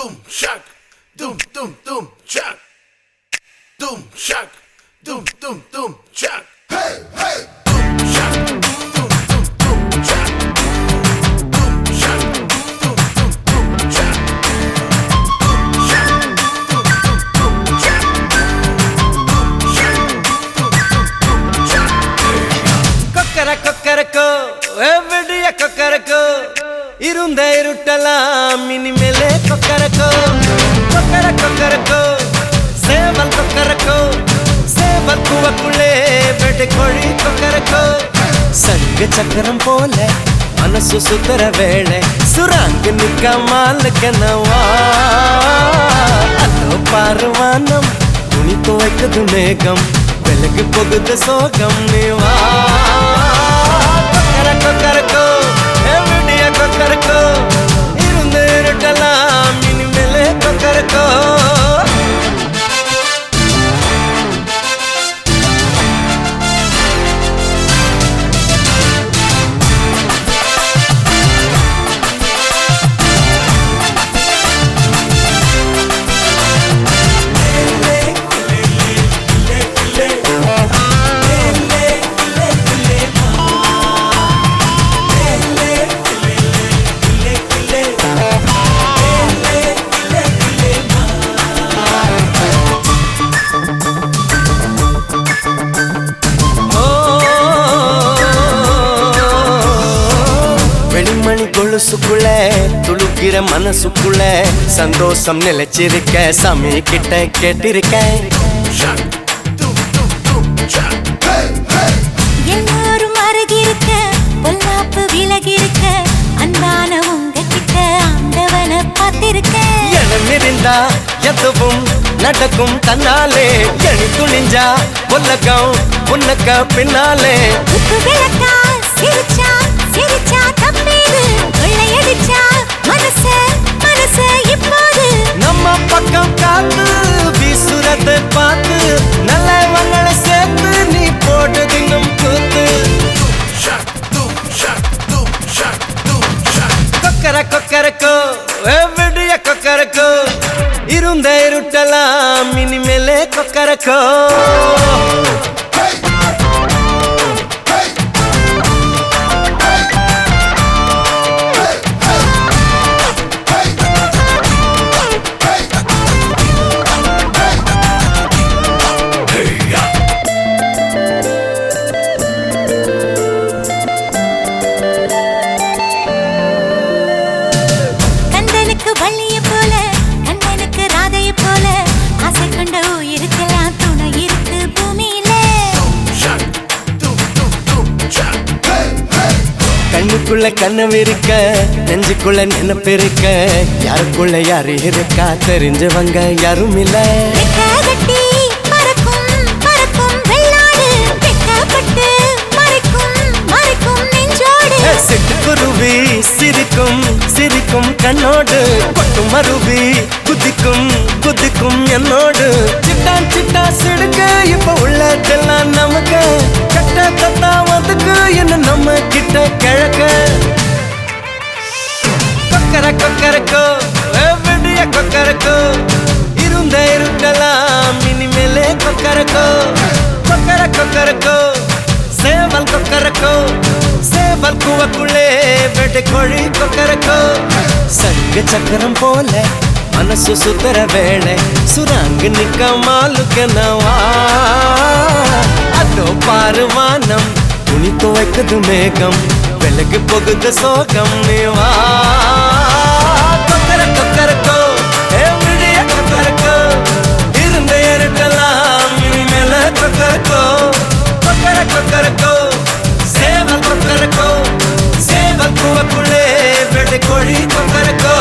Doom shock, doom doom doom shock, doom shock, doom doom doom shock. Hey hey, doom shock, doom doom doom shock, doom shock, doom doom doom shock, doom shock, doom doom doom shock, doom shock, doom doom doom shock. Kokkarakko எவ்வடிய Kokkarakko இருந்த இருட்டலாம் இனிமேலே கொக்கரக்கோ கொக்கரக்கோ சேவல் கொக்கரக்கோ சேவல் கூவக்குள்ளே வெட்டு கோழி கொக்கரக்கோ சங்கு சக்கரம் போல மனசு சுத்தர வேளை சுராங்கு நிக்காமலுக்கனவா அதோ பாருவானம் துணி துவைக்குது மேகம் வெளுக்கு போகுது சோகம் நீவா கொக்கரக்கோ எவ்வடிய கொக்கரக்கோ இருந்து இருட்டலாம் இனிமேலே கொக்கரக்கோ கொலுசுக்குள்ள துளுக்கிற மனசுக்குள்ள சந்தோஷம் நிலைச்சிருக்க சாமி கிட்ட கேட்டிருக்கேன் எல்லாரும் அருகிருக்க பொல்லாப்பு விலகிருக்க அன்பான உங்ககிட்ட ஆண்டவனை பார்த்திருக்க எண்ணம் இருந்தா எதுவும் நடக்கும் தன்னாலே எணி துணிஞ்சா உலகம் உனக்க பின்னாலே விளக்கா சிரிச்சா சிரிச்சா தப்பேது கொள்ளையடிச்சா மனச இப்போது நம்ம பக்கம் காத்து வீசுறத பார்த்து நல்லவங்களை சேர்த்து நீ போட்டு தின்னும் கூத்து கொக்கரக்கோ எவ்வடிய கொக்கரக்கோ இருந்த இருட்டலாம் இனிமேலே கொக்கரக்கோ கண்ணுக்குள்ள கனவு இருக்க நெஞ்சுக்குள்ள நினைப்பு இருக்க யாருக்குள்ள யாரு இருக்கா தெரிஞ்சவங்க யாரும் இல்ல சிட்டுக்குருவி சிரிக்கும் சிரிக்கும் கண்ணோடு கொட்டும் மருவி குதிக்கும் குதிக்கும் என்னோடு சிட்டான் சிட்டா சிடுக்க இப்ப உள்ளதெல்லாம் நமக்கு கட்ட தத்தா வந்துக்கு என்ன நம்ம கிட்ட கிழக்க கொக்கரக்கோ எவ்வடிய கொக்கரக்கோ இருந்த இருட்டலாம் இனிமேலே கொக்கரக்கோ கொக்கரக்கோ சேவல் கொக்கரக்கோ சேவல் கூவக்குள்ளே வெட்டு கோழி கொக்கரக்கோ சங்கு சக்கரம் போல மனசு சுத்தர வேளை சுராங்கு நிக்காமலுக்கனவா அதோ பாருவானம் துணி துவைக்குது மேகம் வெளுக்கு போகுது சோகம் நீவா கொக்கரக்கோ எவ்வடிய கொக்கரக்கோ இருந்த இருட்டலாம் இனிமேல கொக்கரக்கோ கொக்கரக்கோ சேவல் கொக்கரக்கோ சேவல் கூவக்குள்ளே வெட்டு கோழி கொக்கரக்கோ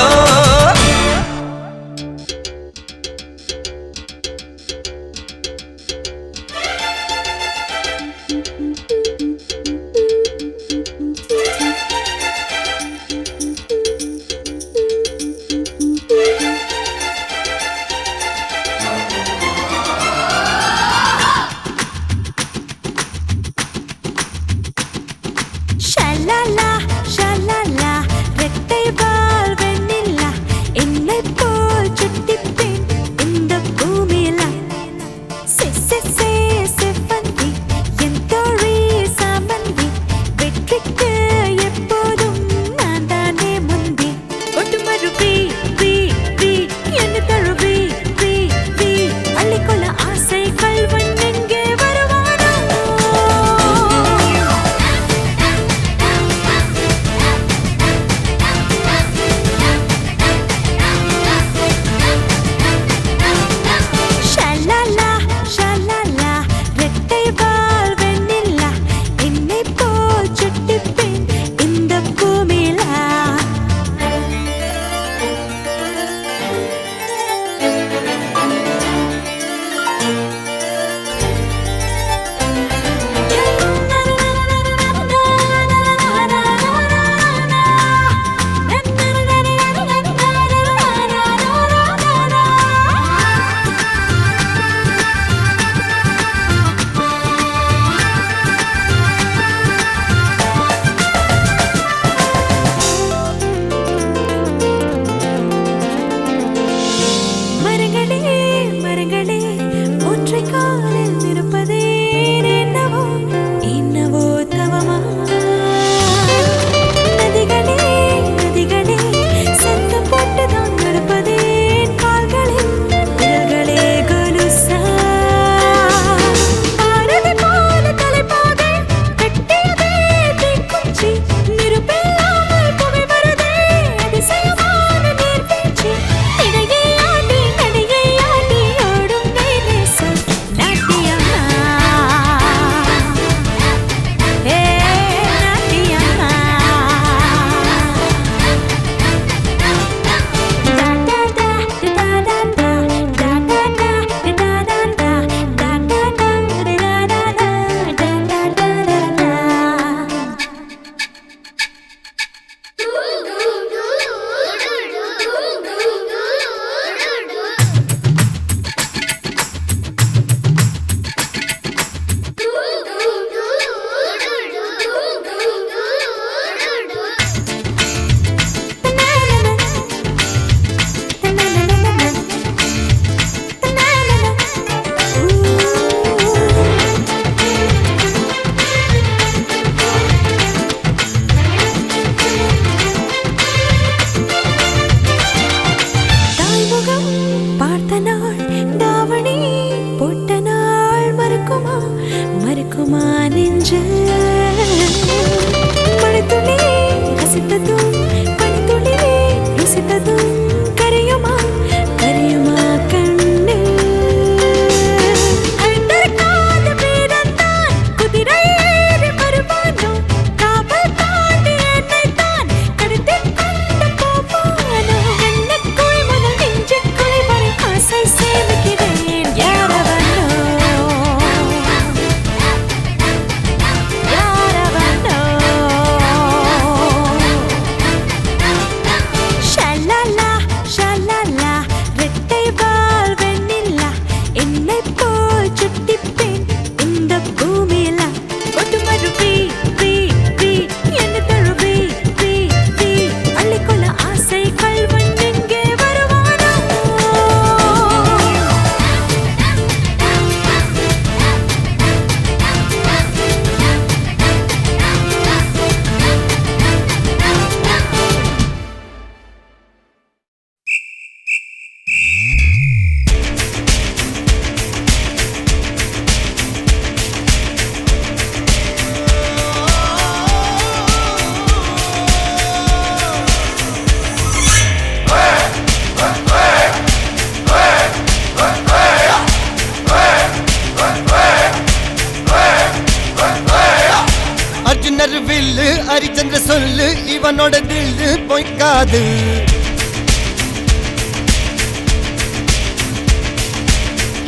அர்ஜுனர் வில்லு ஹரிச்சந்திர சொல்லு இவனோட தில்லு பொய்க்காது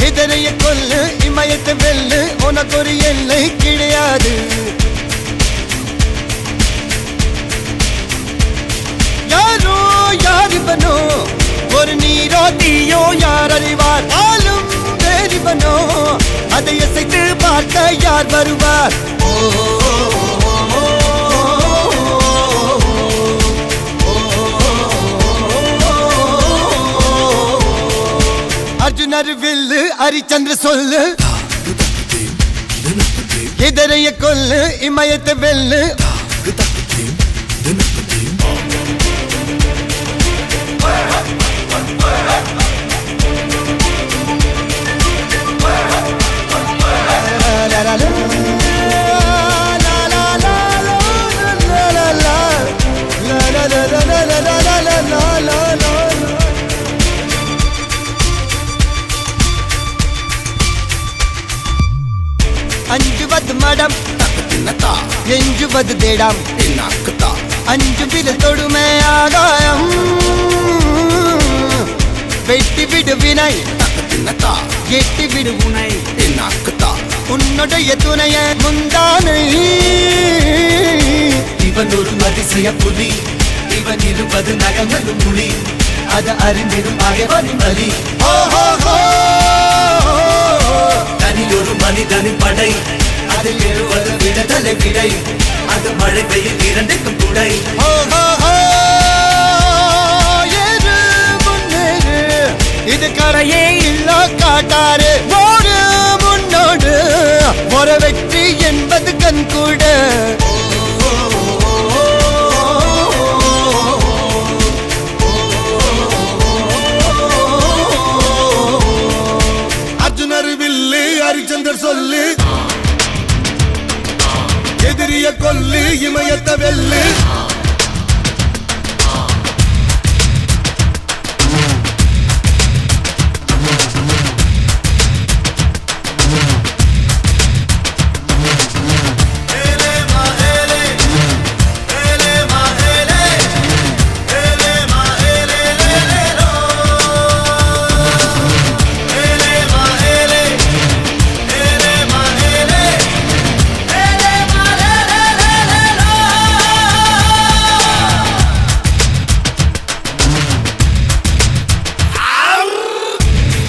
இதரைய கொல்லு இமயத்தை வெல்லு உனக்கு ஒரு எல்லை கிடையாது யாரோ யாரிவனோ ஒரு நீரோ தீயோ யார் அறிவார் ஆளும் வேறிவனோ அதை இசைத்து பார்க்க யார் வருவார் அர்ஜுனர் வில்லு ஹரிச்சந்திர சொல்லு இதரைய கொல்லு இமயத்தை வெல்லு அஞ்சுவது மடம் எஞ்சுவது தேடாம் அஞ்சு வித தொடுமை ஆகாயம் வெட்டி விடு வினை எட்டி விடு உனை உன்னுடைய துணைய முந்தானை இவன் ஒரு அதிசய புலி இவன் இருப்பது நகங்களும் மொழி அது அறிந்திடும் அகைவனின் வலி தனியொரு மனிதனின் படை அதில் எழுவது விடுதலை விடை அது மழை பெய்யும் இரண்டுக்கும் துணை இது கரையே இல்ல காட்டாரு ஓடு முன்னோடு ஒரு வெற்றி என்பது கண் கூட அர்ஜுனர் வில்லு ஹரிச்சந்தர் சொல்லு எதிரிய கொல்லு இமயத்த வெல்லு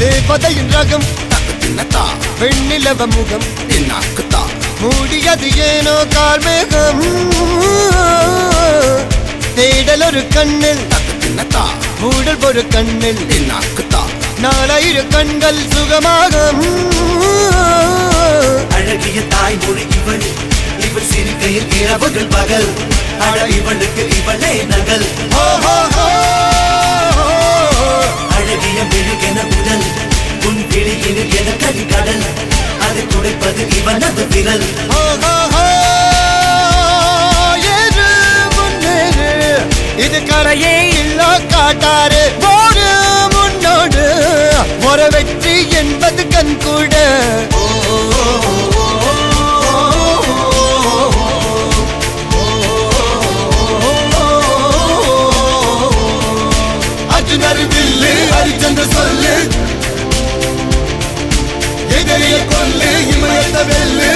தேவதையின் ரகம் வெண்ணிலவ முகம் மூடியது ஏனோ கார்மேகம் தேடல் ஒரு கண்ணில் மூடல் ஒரு கண்ணில் நாலாயிர கண்கள் சுகமாக அழகிய தாய்மொழி இவள் இவள் சிரிக்கையில் இரவுகள் பகல் அழ இவளுக்கு இவளே நகல் அழகிய மெழுகென உடல் உன் விழியில் என கரிகடல் அதை துடைப்பது இவனது விரல் இது கரையே இல்ல காட்டாரு ஓடு முன்னோடு ஒரு வெற்றி என்பது கண் கூட அர்ஜுனர் வில்லு ஹரிச்சந்திர சொல்லு எதிரிய கொல்லு இமயத்த வெல்லு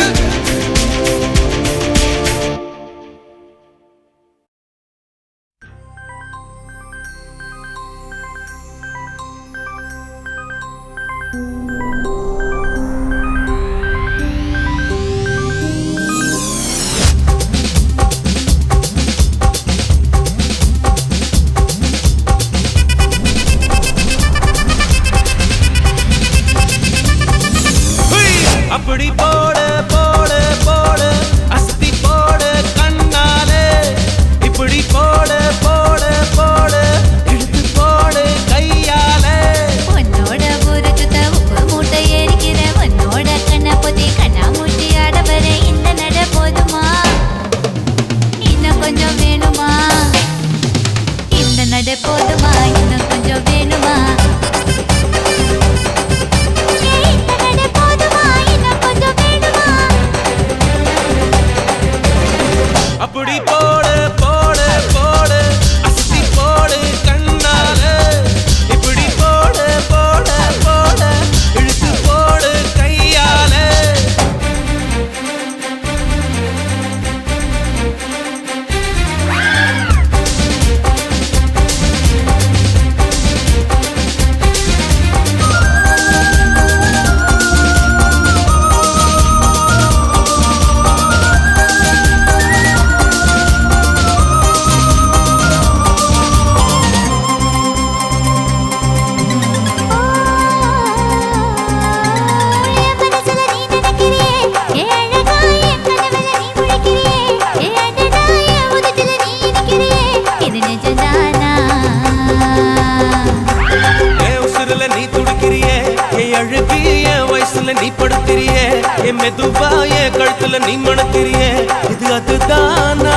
மெதுவா என் கழுத்துல நீ மணக்கிறியே இது அதுதானா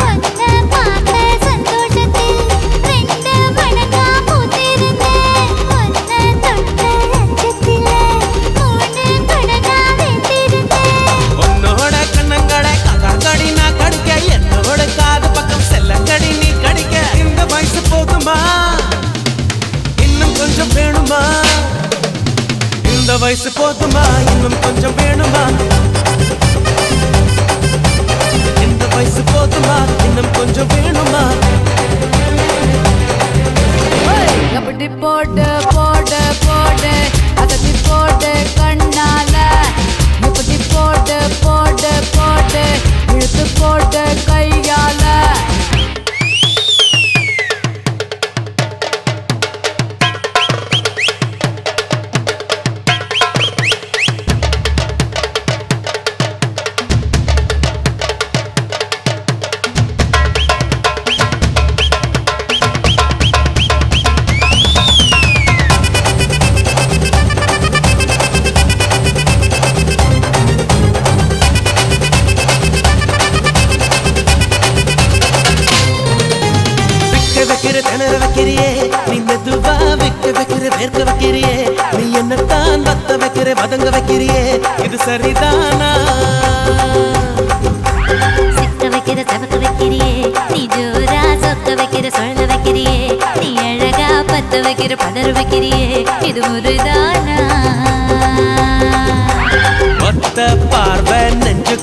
உன்னை பார்த்த சந்தோஷத்தில் ரெண்டு மடங்கா பூத்திருந்தேன். உன்னை தொட்ட அச்சத்திலே மூணு மடங்கா வெந்திருந்தேன். உன்னோட கண்ணங்கடை கடி நான் கடிக்க என்னோட காது பக்கம் செல்லங்கடி நீ கடிக்க இந்த வயசு போதுமா இன்னும் கொஞ்சம் வேணுமா இந்த வயசு போதுமா இன்னும் கொஞ்சம் வேணுமா இந்த வயசு போதுமா இன்னும் கொஞ்சம் வேணுமா எப்படி போட்டு போட்டு போட்டு அதட்டி போட்டு கண்ணால எப்படி போட்டு போட்டு போட்டு இழுத்து போட்டு கையால வைக்கிற திணற வைக்கிறியே நீ மெதுவா வைக்கிற வேர்க்க வைக்கிறியே நீ என்னத்தான் வத்த வைக்கிற வதங்க வைக்கிறியே இது சரிதானா சிக்க வைக்கிற சமக்க வைக்கிறியே நீ ஜோரா சொக்க வைக்கிற சொல்ல வைக்கிறியே நீ அழகா பத்த வைக்கிற பதற வைக்கிறியே இது முருதானா ஒத்த பார்வை நெஞ்சு